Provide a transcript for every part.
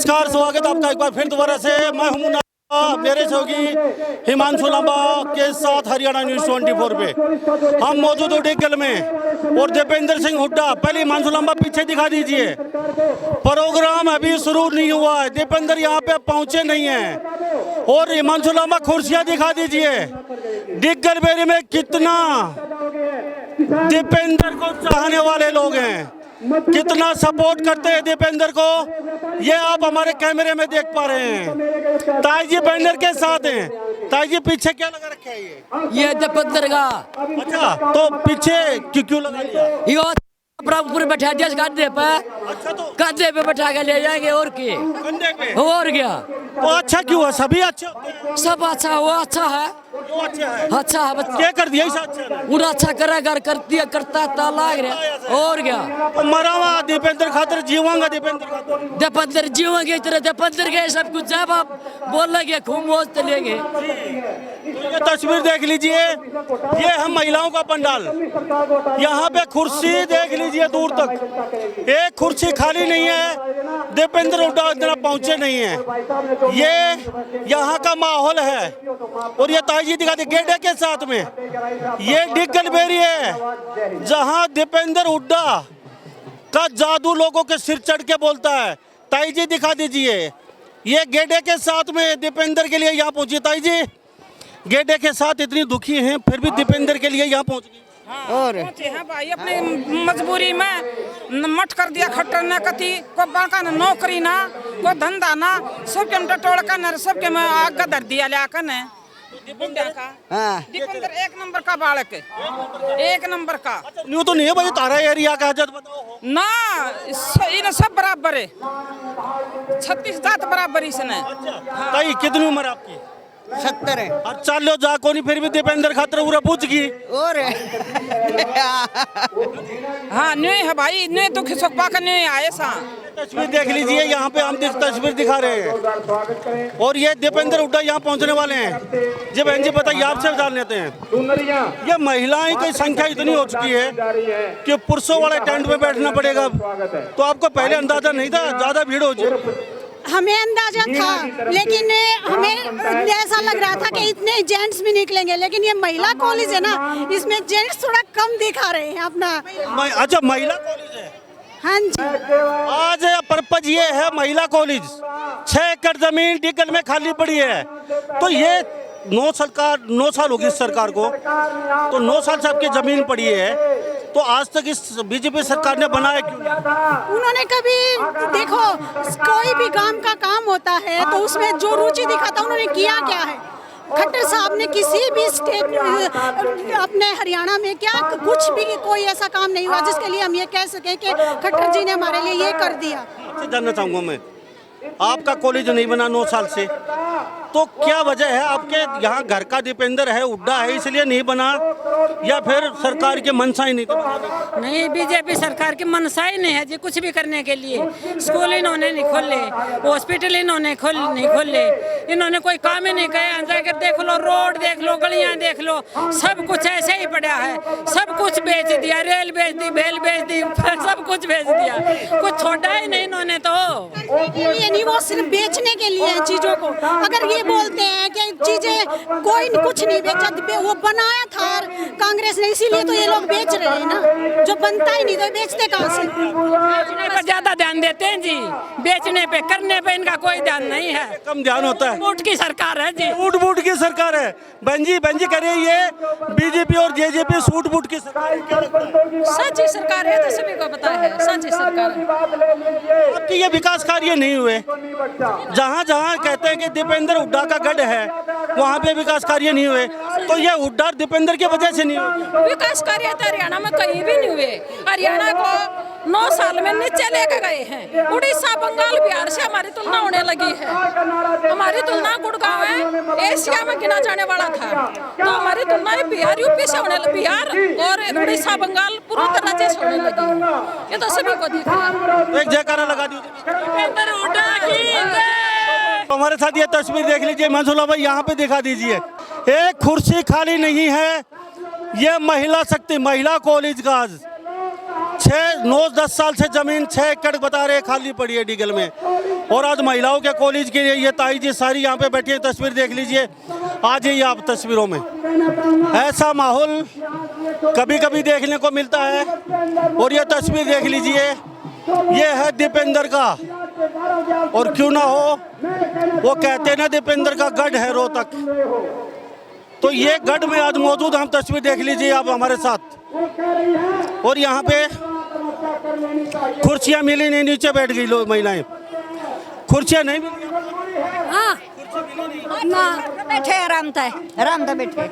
नमस्कार, स्वागत आपका एक बार फिर दोबारा से। मैं हूं मुन्ना, मेरे सहयोगी हिमांशु लांबा के साथ हरियाणा न्यूज़ 24 पे हम मौजूद हैं डिग्गल में और दीपेंद्र सिंह हुड्डा। पहले हिमांशु लांबा पीछे दिखा दीजिए, प्रोग्राम अभी शुरू नहीं हुआ है, दीपेंद्र यहाँ पे पहुंचे नहीं हैं। और हिमांशु लांबा कुर्सियां दिखा दीजिए। डिग्गल बेरी में कितना दीपेंद्र को चाहने वाले लोग हैं, कितना सपोर्ट करते हैं दीपेंद्र को, ये आप हमारे कैमरे में देख पा रहे हैं। ताई जी बैनर के साथ हैं। ताई जी पीछे क्या लगा रखा है? ये दीपेंद्र का। अच्छा, तो पीछे क्यों लगा लिया? यो प्रभुपुर बैठा जिस गद्दे पे, अच्छा, तो गद्दे पे बैठा के ले जाएंगे और के कंधे पे। और क्या? तो अच्छा क्यों है? सभी अच्छे होते हैं। सब अच्छा, वो अच्छा है, क्यों अच्छा है? अच्छा है बच्चा। क्या कर दिया इस अच्छा ने? पूरा अच्छा करा कर करती है, करता ता लाग रहा और क्या? तो मरा हुआ दीपेंद्र खातिर जीवांगा, दीपेंद्र खातिर। दीपेंद्र जीवेंगे तरह दीपेंद्र के सब कुछ जब आप बोलेंगे खूब मौज चलेंगे। तो ये तस्वीर देख लीजिए, ये है महिलाओं का पंडाल। यहाँ पे कुर्सी देख लीजिए दूर तक, एक कुर्सी खाली नहीं है। दीपेंद्र हुड्डा इतना पहुंचे नहीं है। ये यहाँ का माहौल है। और ये ताई जी दिखा दी गेडे के साथ में, ये डिग्गल बेरी है जहाँ दीपेंद्र हुड्डा का जादू लोगों के सिर चढ़ के बोलता है। ताई जी दिखा दीजिए, ये गेडे के साथ में दीपेंद्र के लिए यहाँ पहुंची। ताई जी गेडे के साथ इतनी दुखी हैं, फिर भी दीपेंद्र के लिए यहाँ पहुंच गई। और हैं भाई, अपनी मजबूरी में मट कर दिया खट्टर न कति को बाका न नौकरी ना को धंधा ना, सबके हम टटोड़ का न सबके में आग धर दिया ला कर न दीपेंद्र का। दीपेंद्र एक नंबर का बालक है, एक नंबर का। न्यू तो नहीं है भाई, तारा एरिया का जज बताओ ना, इन सब बराबर है, 36 जात बराबर इसने। ताई कितनी उम्र आपकी? 70 है। और चल लो जा कोनी, फिर भी दीपेंद्र खातिर पूरा पूछ गई। और हाँ न्यू है भाई, न्यू दुख सुख पाकर न्यू आए सा। तस्वीर देख लीजिए, यहाँ पे हम तस्वीर दिखा रहे हैं और ये दीपेंद्र हुड्डा यहाँ पहुँचने वाले हैं। जी बहन जी बताइए, आपसे जान लेते हैं। ये महिलाएं की संख्या इतनी हो चुकी है कि पुरुषों वाले टेंट में बैठना पड़ेगा। तो आपको पहले अंदाजा नहीं था ज्यादा भीड़ हो जाए? हमें अंदाजा था, लेकिन हमें ऐसा लग रहा था कि इतने जेंट्स भी निकलेंगे, लेकिन ये महिला कॉलेज है ना, इसमें जेंट्स थोड़ा कम दिखा रहे हैं अपना। अच्छा, महिला कॉलेज है। हाँ जी, आज पर्पज ये है, महिला कॉलेज 6 एकड़ जमीन डिग्गल में खाली पड़ी है। तो ये 9 साल होगी इस सरकार को, तो 9 साल से आपकी जमीन पड़ी है, तो आज तक इस बीजेपी सरकार ने बनाया क्यों? उन्होंने कभी देखो, कोई भी काम का काम होता है तो उसमें जो रुचि दिखाता उन्होंने किया क्या है? खट्टर साहब ने किसी भी स्टेट अपने हरियाणा में क्या कुछ भी कोई ऐसा काम नहीं हुआ जिसके लिए हम ये कह सके कि खट्टर जी ने हमारे लिए ये कर दिया। आपसे जानना चाहूँगा मैं, आपका कॉलेज नहीं बना 9 साल से, तो क्या वजह है? आपके यहाँ घर का दीपेंद्र है, हुड्डा है, इसलिए नहीं बना, या फिर सरकार के मनसा ही नहीं थी? नहीं, बीजेपी सरकार की मनसा ही नहीं है जी कुछ भी करने के लिए। स्कूल इन्होंने नहीं खोले, हॉस्पिटल इन्होंने नहीं खोले, इन्होंने कोई काम ही नहीं किया। जाकर देख लो, रोड देख लो, गलियां देख लो, सब कुछ ऐसे ही पड़ा है। सब कुछ बेच दिया, रेल बेच दी, भेल बेच दी, सब कुछ बेच दिया, कुछ छोड़ा ही नहीं इन्होंने। तो ये नहीं, वो सिर्फ बेचने के लिए चीजों को। अगर ये बोलते हैं कि चीजें कोई कुछ नहीं बेचा, वो बनाया था कांग्रेस ने, इसीलिए तो ये लोग बेच रहे हैं ना। जो बनता ही नहीं तो बेचते कहाँ से? बेचने पर ज्यादा ध्यान देते हैं जी, बेचने पे करने पे इनका कोई ध्यान नहीं है। कम ध्यान होता है। वोट की सरकार है जी, सूट बूट की सरकार है। बहन जी कह रही है ये बीजेपी और जेजेपी सूट बूट की सरकार है। सच्ची सरकार है तो सभी को पता है, सच्ची सरकार है। आपकी ये विकास कार्य नहीं हुए, जहाँ जहाँ कहते हैं कि दीपेंद्र हुड्डा का गढ़ है, वहाँ पे विकास कार्य नहीं हुए, तो ये हुड्डा दीपेंद्र की वजह से नहीं हुए। विकास कार्य तो हरियाणा में कहीं भी नहीं हुए। हरियाणा को 9 साल में नीचे लेके गए हैं। उड़ीसा, बंगाल, बिहार से हमारी तुलना होने लगी है। हमारी तुलना गुड़गांव है, एशिया में गिना जाने वाला था, तो हमारी तुलना बिहार यूपी से होने लगी, बिहार और उड़ीसा, बंगाल पूरी तरह से होने लगी। ये तो सभी को दिख रहा है। एक जयकारा लगा दीजिए। हमारे साथ ये तस्वीर देख लीजिए, मंसूला भाई यहाँ पे दिखा दीजिए, एक कुर्सी खाली नहीं है। ये महिला शक्ति, महिला कॉलेज का आज 6-9-10 साल से जमीन 6 एकड़ बता रहे खाली पड़ी है डिग्गल में। और आज महिलाओं के कॉलेज के लिए ये ताई जी सारी यहाँ पे बैठी है, तस्वीर देख लीजिए। आ जाइए आप तस्वीरों में, ऐसा माहौल कभी कभी देखने को मिलता है। और ये तस्वीर देख लीजिए, ये है दीपेंद्र का, और क्यों ना हो, वो कहते हैं ना दीपेंद्र का गढ़ है रोहतक, तो ये गढ़ में आज मौजूद हम। तस्वीर देख लीजिए आप हमारे साथ। और यहाँ पे कुर्सियाँ मिली नहीं, नीचे बैठ गई लोग महिलाएं, कुर्सियाँ नहीं मिली। हाँ ना बैठे आराम से बैठे,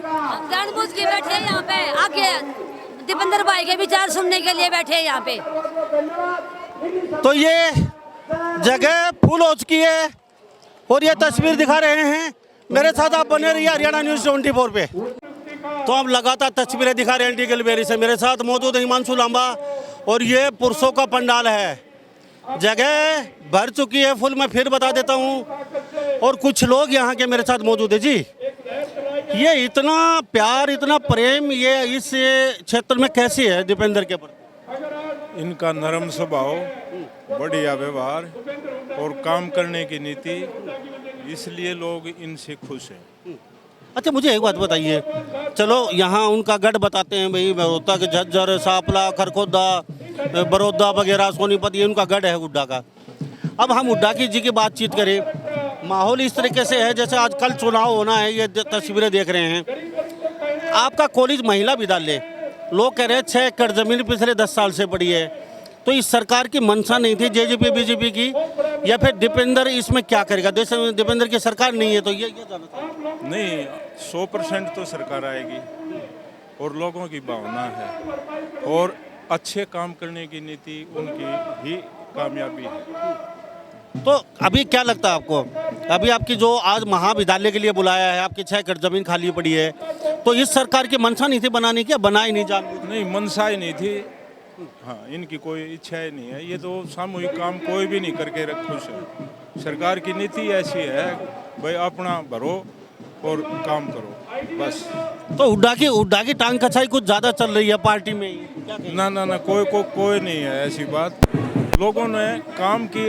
जानबूझ के बैठे यहाँ पे आके दीपेंद्र भाई के विचार सुनने के लिए बैठे हैं यहाँ पे। तो ये जगह फुल हो चुकी है और ये तस्वीर दिखा रहे हैं। मेरे साथ आप बने रहिए हरियाणा न्यूज़ 24 पे। तो हम लगातार तस्वीरें दिखा रहे हैं टीगल बेरी से। मेरे साथ मौजूद है हिमांशु लांबा, और ये पुरुषों का पंडाल है, जगह भर चुकी है फुल। मैं फिर बता देता हूँ। और कुछ लोग यहाँ के मेरे साथ मौजूद है जी। ये इतना प्यार, इतना प्रेम ये इस क्षेत्र में कैसे है दीपेंद्र के प्रति? इनका नरम स्वभाव, बढ़िया व्यवहार और काम करने की नीति, इसलिए लोग इनसे खुश हैं। अच्छा मुझे एक बात बताइए, चलो यहाँ उनका गढ़ बताते हैं भाई, रोहतक, झज्जर, सांपला, खरखोदा, बड़ौदा वगैरह, सोनीपत, ये उनका गढ़ है हुड्डा का। अब हम हुड्डा की जी की बातचीत करें, माहौल इस तरीके से है जैसे आज कल चुनाव होना है, ये तस्वीरें देख रहे हैं। आपका कॉलेज महिला विद्यालय, लोग कह रहे हैं 6 एकड़ जमीन पिछले 10 साल से पड़ी है, तो इस सरकार की मंशा नहीं थी जेजेपी बीजेपी की, या फिर दीपेंद्र इसमें क्या करेगा? देश में दीपेंद्र की सरकार नहीं है, तो ये जाना था। नहीं, 100% तो सरकार आएगी और लोगों की भावना है और अच्छे काम करने की नीति उनकी ही कामयाबी है। तो अभी क्या लगता है आपको, अभी आपकी जो आज महाविद्यालय के लिए बुलाया है, आपकी 6 एकड़ जमीन खाली पड़ी है, तो इस सरकार की मंशा नहीं थी बनाने की, बनाई नहीं जानबूझ? नहीं, मनसा ही नहीं थी। हाँ, इनकी कोई इच्छा ही नहीं है। ये तो सामूहिक काम कोई भी नहीं करके खुश है। सरकार की नीति ऐसी है भाई, अपना भरो और काम करो बस। तो हुड्डा की टांग कछाई कुछ ज़्यादा चल रही है पार्टी में ही? ना कोई नहीं है ऐसी बात। लोगों ने काम के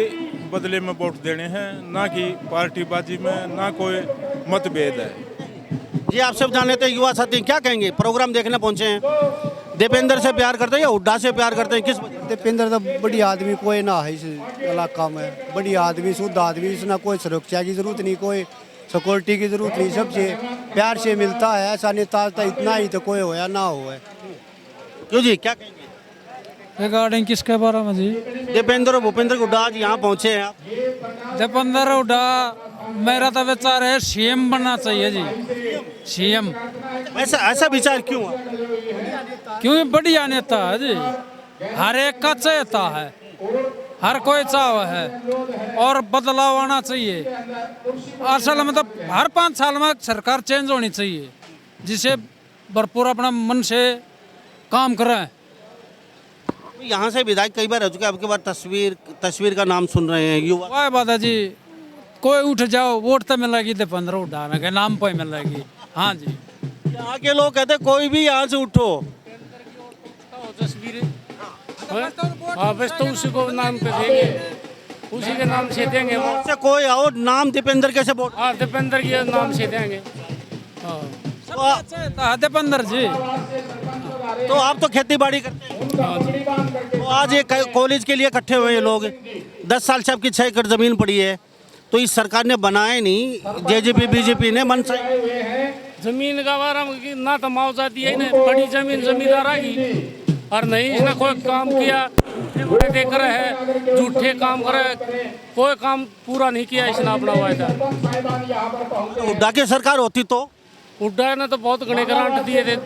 बदले में वोट देने हैं, ना कि पार्टीबाजी में, ना कोई मतभेद है। ये आप सब जान लेते हैं, युवा साथी क्या कहेंगे? प्रोग्राम देखने पहुंचे हैं, दीपेंद्र से प्यार करते हैं या हुड्डा से प्यार करते हैं, किस वजह? दीपेंद्र तो बढ़िया आदमी, कोई ना है इस इलाका में, बढ़िया आदमी, शुद्ध आदमी, इसना कोई सुरक्षा की जरूरत नहीं, कोई सिक्योरिटी की जरूरत नहीं, सबसे प्यार से मिलता है। ऐसा नेता तो इतना ही तो कोई हो या ना हो है। क्यों जी, क्या कहेंगे रिगार्डिंग किसके बारे में जी? दीपेंद्र और भूपेंद्र हुड्डा आज यहाँ पहुँचे हैं आप। दीपेंद्र हुड्डा, मेरा तो विचार है सीएम बनना चाहिए जी, सीएम। ऐसा विचार क्यों? क्यों? बढ़िया नेता है जी, हर एक का चाहता है, हर कोई चाह है, और बदलाव आना चाहिए। असल में तो हर 5 साल में सरकार चेंज होनी चाहिए, जिसे भरपूर अपना मन से काम करें। यहाँ से विधायक कई बार हो चुके, आपके बाद तस्वीर का नाम सुन रहे हैं युवा। वह बात है जी, कोई उठ जाओ वोट तो मिलेगी दीपेंद्र हुड्डा के नाम पर मिलेगी। हाँ जी, यहाँ के लोग कहते कोई भी यहाँ से उठो, तस्वीरें हाँ बस तो उसी को नाम पे देंगे, उसी के नाम से देंगे। से कोई और नाम दीपेंद्र कैसे वोट? हाँ, दीपेंद्र के नाम से देंगे। दीपेंद्र जी, तो आप तो खेती बाड़ी करते हैं, तो आज ये कॉलेज के लिए इकट्ठे हुए हैं लोग। 10 साल से आपकी 6 एकड़ जमीन पड़ी है, तो इस सरकार ने बनाए नहीं, जेजेपी बीजेपी ने मनसा। जमीन का बारे में ना तो मुआवजा दिया ना, बड़ी जमीन जमींदार की, और नहीं इसने कोई काम किया, देख रहे हैं झूठे काम करे, कोई काम पूरा नहीं किया इसने अपना वायदा। हुड्डा की सरकार होती तो? हुड्डा ने तो बहुत घने ग्रांट दिए थे,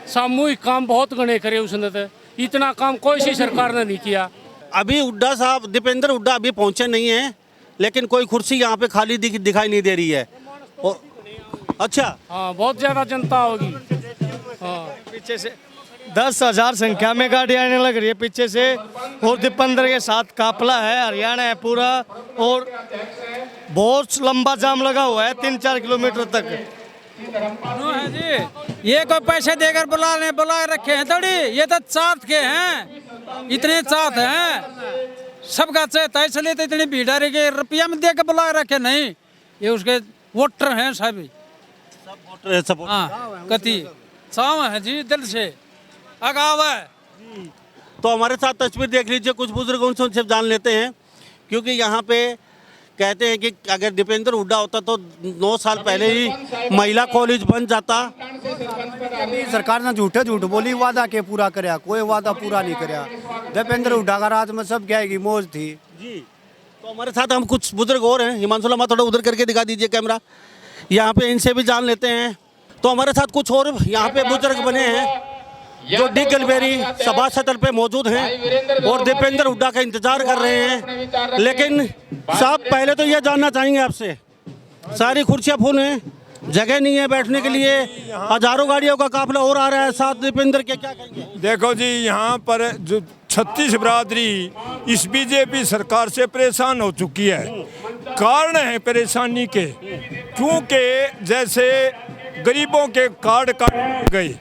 सामूहिक काम बहुत घने करे उसने, तो इतना काम कोई सी सरकार ने नहीं किया। अभी हुड्डा साहब, दीपेंद्र हुड्डा अभी पहुंचे नहीं है, लेकिन कोई कुर्सी यहाँ पे खाली दिखाई नहीं दे रही है। और अच्छा, हाँ, बहुत ज्यादा जनता होगी। हाँ, पीछे से 10,000 संख्या में गाड़ी आने लग रही है पीछे से, और दीपेंद्र के साथ काफिला है, हरियाणा है पूरा, और बहुत लंबा जाम लगा हुआ है 3-4 किलोमीटर तक। है जी, ये कोई पैसे देकर बुला रखे हैं थोड़ी, ये तो चाहत के हैं, इतने चाहत हैं, सबका चाहता है, इसलिए तो इतनी भीड़ आ रही कि रुपया में दे के बुला रखे नहीं, ये उसके वोटर हैं सभी, सब वोटर है, सब हाँ कति साव है जी, दिल से अगाव है। तो हमारे साथ तस्वीर देख लीजिए, कुछ बुजुर्गों से उनसे जान लेते हैं, क्योंकि यहाँ पे कहते हैं कि अगर दीपेंद्र हुड्डा होता तो 9 साल पहले ही महिला कॉलेज बन जाता। सरकार ने झूठे झूठ बोली, वादा के पूरा कराया, कोई वादा पूरा नहीं कराया। दीपेंद्र हुड्डा का राज में सब क्या मौज थी जी। तो हमारे साथ हम कुछ बुजुर्ग और हैं, हिमांशु लामा थोड़ा उधर करके दिखा दीजिए कैमरा, यहाँ पे इनसे भी जान लेते हैं। तो हमारे साथ कुछ और यहाँ पे बुजुर्ग बने हैं जो डी गलबेरी सभा स्थल पे मौजूद हैं और दीपेंद्र हुड्डा का इंतजार कर रहे हैं। लेकिन साहब पहले तो ये जानना चाहेंगे आपसे, सारी कुर्सियाँ फुल हैं, जगह नहीं है बैठने के लिए, हजारों गाड़ियों का काफिला और आ रहा है साथ दीपेंद्र के, क्या कहेंगे? देखो जी, यहाँ पर जो 36 बिरादरी इस बीजेपी सरकार से परेशान हो चुकी है। कारण है परेशानी के, क्योंकि जैसे गरीबों के कार्ड काट गए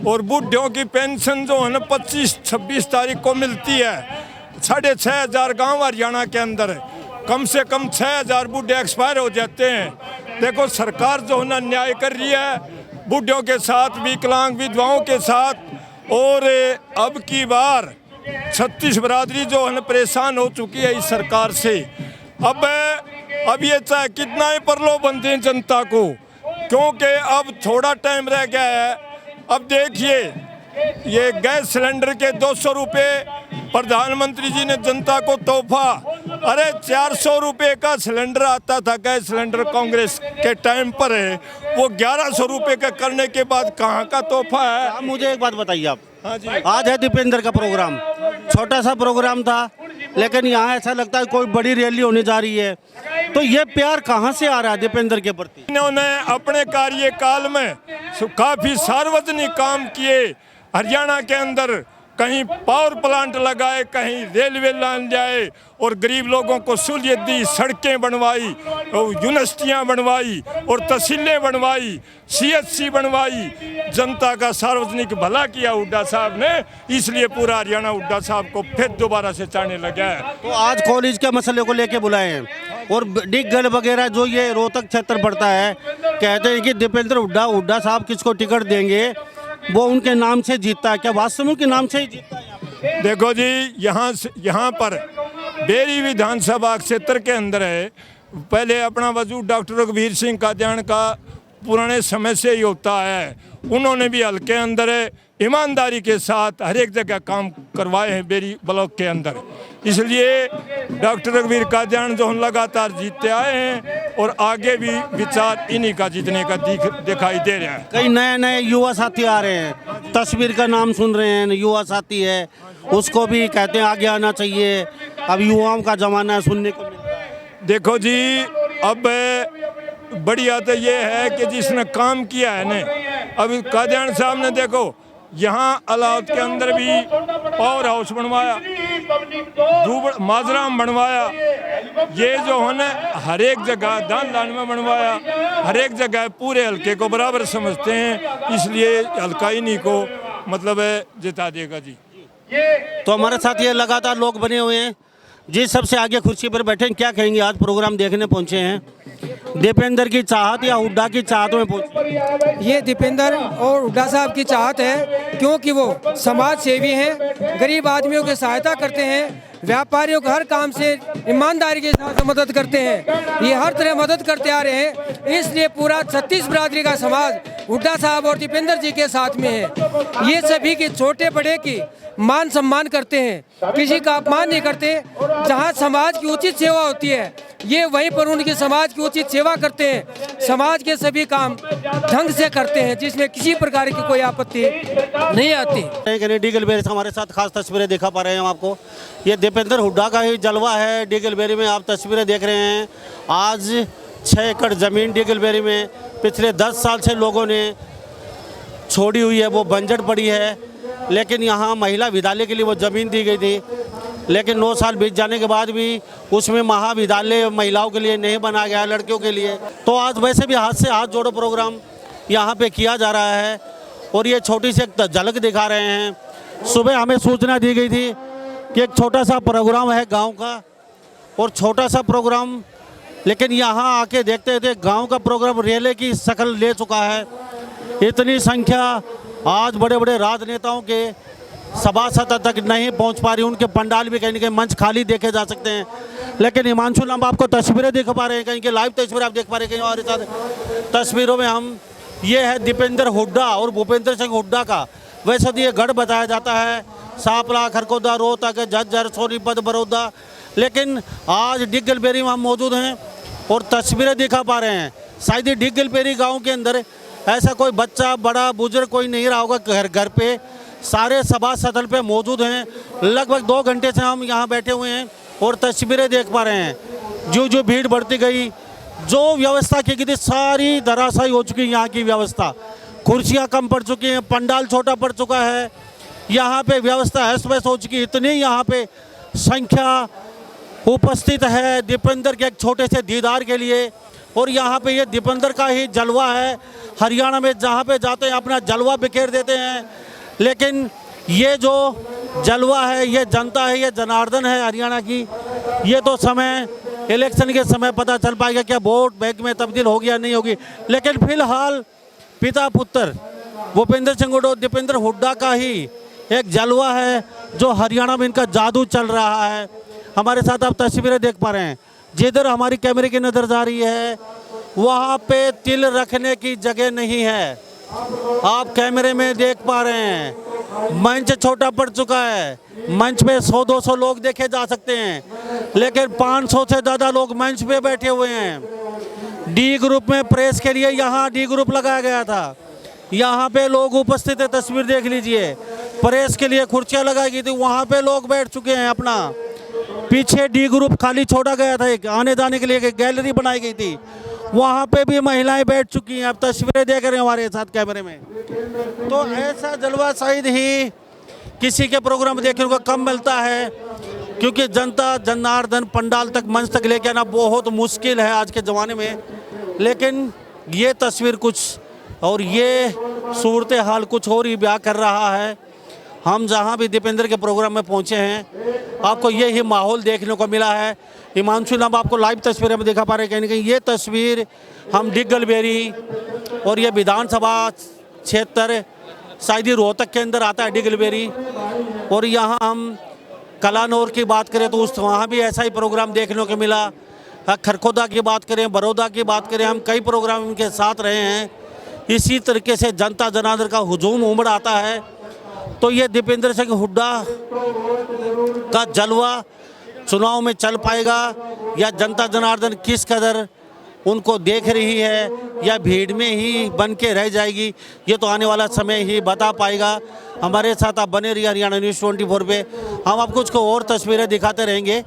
और बूढ़ों की पेंशन जो है ना 25-26 तारीख को मिलती है। 6,500 गांव हरियाणा के अंदर कम से कम 6,000 बूढ़े एक्सपायर हो जाते हैं। देखो सरकार जो है ना अन्याय कर रही है बूढ़ों के साथ, विकलांग विधवाओं के साथ। और अब की बार 36 बिरादरी जो है ना परेशान हो चुकी है इस सरकार से। अब ये चाहे कितना ही प्रलोभन दें जनता को, क्योंकि अब थोड़ा टाइम रह गया है। अब देखिए ये गैस सिलेंडर के 200 रुपये प्रधानमंत्री जी ने जनता को तोहफा। अरे 400 रुपये का सिलेंडर आता था गैस सिलेंडर कांग्रेस के टाइम पर, है वो 1100 रुपये का करने के बाद कहाँ का तोहफा है? आप मुझे एक बात बताइए आप, हाँ जी, आज है दीपेंद्र का प्रोग्राम, छोटा सा प्रोग्राम था, लेकिन यहाँ ऐसा लगता है कोई बड़ी रैली होने जा रही है। तो ये प्यार कहाँ से आ रहा है दीपेंद्र के प्रति? इन्होंने अपने कार्यकाल में काफी सार्वजनिक काम किए। हरियाणा के अंदर कहीं पावर प्लांट लगाए, कहीं रेलवे लाइन जाए और गरीब लोगों को सहूलियत दी, सड़कें बनवाई, यूनिवर्सिटियाँ बनवाई और तहसीलें बनवाई, CHC बनवाई। जनता का सार्वजनिक भला किया हुड्डा साहब ने, इसलिए पूरा हरियाणा हुड्डा साहब को फिर दोबारा से चाहने लगा है। तो आज कॉलेज के मसले को लेके बुलाए हैं और डिगल वगैरह जो ये रोहतक क्षेत्र पड़ता है, कहते हैं कि दीपेंद्र हुड्डा साहब किसको टिकट देंगे वो उनके नाम से जीतता है। क्या वास्तव में उनके नाम से ही जीतता है? देखो जी, यहाँ पर बेरी विधानसभा क्षेत्र के अंदर है, पहले अपना वजूद डॉक्टर रघुवीर सिंह कादियान का पुराने समय से ही होता है। उन्होंने भी हल्के अंदर ईमानदारी के साथ हर एक जगह काम करवाए हैं बेरी ब्लॉक के अंदर, इसलिए डॉक्टर रघुवीर कादियान जो लगातार जीतते आए हैं और आगे भी विचार इन्हीं का जीतने का दिखाई दे रहा है। कई नए युवा साथी आ रहे हैं, तस्वीर का नाम सुन रहे हैं, युवा साथी है, उसको भी कहते हैं आगे आना चाहिए। अब युवाओं का जमाना सुनने को मिल रहा है। देखो जी, अब बढ़िया तो ये है कि जिसने काम किया है ना, अभी कादियान साहब ने देखो यहाँ अलाउद के अंदर भी पावर हाउस बनवाया, माजराम बनवाया, ये जो है ना हर एक जगह दान में बनवाया, हर एक जगह पूरे हल्के को बराबर समझते हैं, इसलिए हल्का ही नहीं को मतलब जिता देगा जी। तो हमारे साथ ये लगातार लोग बने हुए हैं जी, सबसे आगे कुर्सी पर बैठे हैं, क्या कहेंगे? आज प्रोग्राम देखने पहुंचे हैं, दीपेंद्र की चाहत या हुड्डा की चाहत में पहुंचे? ये दीपेंद्र और हुड्डा साहब की चाहत है, क्योंकि वो समाज सेवी हैं, गरीब आदमियों की सहायता करते हैं, व्यापारियों को हर काम से ईमानदारी के साथ मदद करते हैं, ये हर तरह मदद करते आ रहे हैं। इसलिए पूरा 36 बिरादरी का समाज हुड्डा साहब और दीपेंद्र जी के साथ में है। ये सभी के छोटे बड़े की मान सम्मान करते हैं, किसी का अपमान नहीं करते। जहाँ समाज की उचित सेवा होती है ये वहीं पर उनकी समाज की उचित सेवा करते हैं, समाज के सभी काम ढंग से करते हैं, जिसमें किसी प्रकार की कोई आपत्ति नहीं आती। डी गलबेरी से हमारे साथ खास तस्वीरें दिखा पा रहे हैं हम आपको, ये दीपेंद्र हुड्डा का ही जलवा है। डी गलबेरी में आप तस्वीरें देख रहे हैं, आज 6 एकड़ ज़मीन डी गलबेरी में पिछले 10 साल से लोगों ने छोड़ी हुई है, वो बंजर पड़ी है, लेकिन यहाँ महिला विद्यालय के लिए वो ज़मीन दी गई थी, लेकिन 9 साल बीत जाने के बाद भी उसमें महाविद्यालय महिलाओं के लिए नहीं बनाया गया, लड़कियों के लिए। तो आज वैसे भी हाथ से हाथ जोड़ो प्रोग्राम यहाँ पे किया जा रहा है और ये छोटी सी एक झलक दिखा रहे हैं। सुबह हमें सूचना दी गई थी कि एक छोटा सा प्रोग्राम है गांव का, और छोटा सा प्रोग्राम, लेकिन यहाँ आके देखते थे गांव का प्रोग्राम रेले की शक्ल ले चुका है। इतनी संख्या आज बड़े बड़े राजनेताओं के सभासद तक नहीं पहुंच पा रही, उनके पंडाल भी कहीं ना कहीं मंच खाली देखे जा सकते हैं। लेकिन हिमांशु लंबा आपको तस्वीरें दिखा पा रहे हैं, कहीं की लाइव तस्वीरें आप देख पा रहे हैं, कहीं और तस्वीरों में हम, ये है दीपेंद्र हुड्डा और भूपेंद्र सिंह हुड्डा का वैसे तो ये गढ़ बताया जाता है, सापला, खरगोदा, रोहतक, झज्जर, सोनीपत, बड़ौदा, लेकिन आज डिगलबेरी में हम मौजूद हैं और तस्वीरें दिखा पा रहे हैं। शायद ही डिगलबेरी गांव के अंदर ऐसा कोई बच्चा बड़ा बुजुर्ग कोई नहीं रहा होगा घर पे, सारे सभा सदन पे मौजूद हैं। लगभग 2 घंटे से हम यहाँ बैठे हुए हैं और तस्वीरें देख पा रहे हैं। जो भीड़ बढ़ती गई, जो व्यवस्था की गई थी सारी धराशायी हो चुकी है। यहाँ की व्यवस्था, कुर्सियाँ कम पड़ चुकी हैं, पंडाल छोटा पड़ चुका है, यहाँ पे व्यवस्था अस्त व्यस्त हो चुकी है। इतनी यहाँ पे संख्या उपस्थित है दीपेंद्र के एक छोटे से दीदार के लिए, और यहाँ पे ये दीपेंद्र का ही जलवा है। हरियाणा में जहाँ पे जाते हैं अपना जलवा बिखेर देते हैं, लेकिन ये जो जलवा है, ये जनता है, ये जनार्दन है हरियाणा की। ये तो समय इलेक्शन के समय पता चल पाएगा क्या वोट बैंक में तब्दील होगी या नहीं होगी, लेकिन फिलहाल पिता पुत्र भूपेंद्र सिंह हुड्डा, दीपेंद्र हुड्डा का ही एक जलवा है जो हरियाणा में इनका जादू चल रहा है। हमारे साथ आप तस्वीरें देख पा रहे हैं, जिधर हमारी कैमरे की नज़र जा रही है वहाँ पे तिल रखने की जगह नहीं है। आप कैमरे में देख पा रहे हैं मंच छोटा पड़ चुका है, मंच पे 100-200 लोग देखे जा सकते हैं, लेकिन 500 से ज़्यादा लोग मंच पे बैठे हुए हैं। डी ग्रुप में प्रेस के लिए यहाँ डी ग्रुप लगाया गया था, यहाँ पे लोग उपस्थित है, तस्वीर देख लीजिए। प्रेस के लिए कुर्सियाँ लगाई गई थी, वहाँ पे लोग बैठ चुके हैं अपना। पीछे डी ग्रुप खाली छोड़ा गया था, एक आने जाने के लिए एक गैलरी बनाई गई थी, वहाँ पे भी महिलाएं बैठ चुकी हैं। आप तस्वीरें देख रहे हैं हमारे साथ कैमरे में। तो ऐसा जलवा शायद ही किसी के प्रोग्राम देखने को कम मिलता है, क्योंकि जनता जनार्दन पंडाल तक मंच तक लेके आना बहुत मुश्किल है आज के ज़माने में। लेकिन ये तस्वीर कुछ और ये सूरत हाल कुछ और ही बयां कर रहा है। हम जहाँ भी दीपेंद्र के प्रोग्राम में पहुँचे हैं आपको ये ही माहौल देखने को मिला है। हिमांशु लंबा आपको लाइव तस्वीरें में दिखा पा रहे हैं, कहीं ना कहीं ये तस्वीर हम डिगलबेरी और ये विधानसभा क्षेत्र शायद ही रोहतक के अंदर आता है डिगलबेरी, और यहाँ हम कलानौर की बात करें तो उस वहाँ भी ऐसा ही प्रोग्राम देखने को मिला। खरगोदा की बात करें, बड़ौदा की बात करें, हम कई प्रोग्राम इनके साथ रहे हैं। इसी तरीके से जनता जनार्दन का हुजूम उमड़ आता है। तो ये दीपेंद्र सिंह हुड्डा का जलवा चुनाव में चल पाएगा या जनता जनार्दन किस कदर उनको देख रही है या भीड़ में ही बन के रह जाएगी, ये तो आने वाला समय ही बता पाएगा। हमारे साथ आप बने रहिए हरियाणा न्यूज़ 24 पे, हम आपको कुछ और तस्वीरें दिखाते रहेंगे।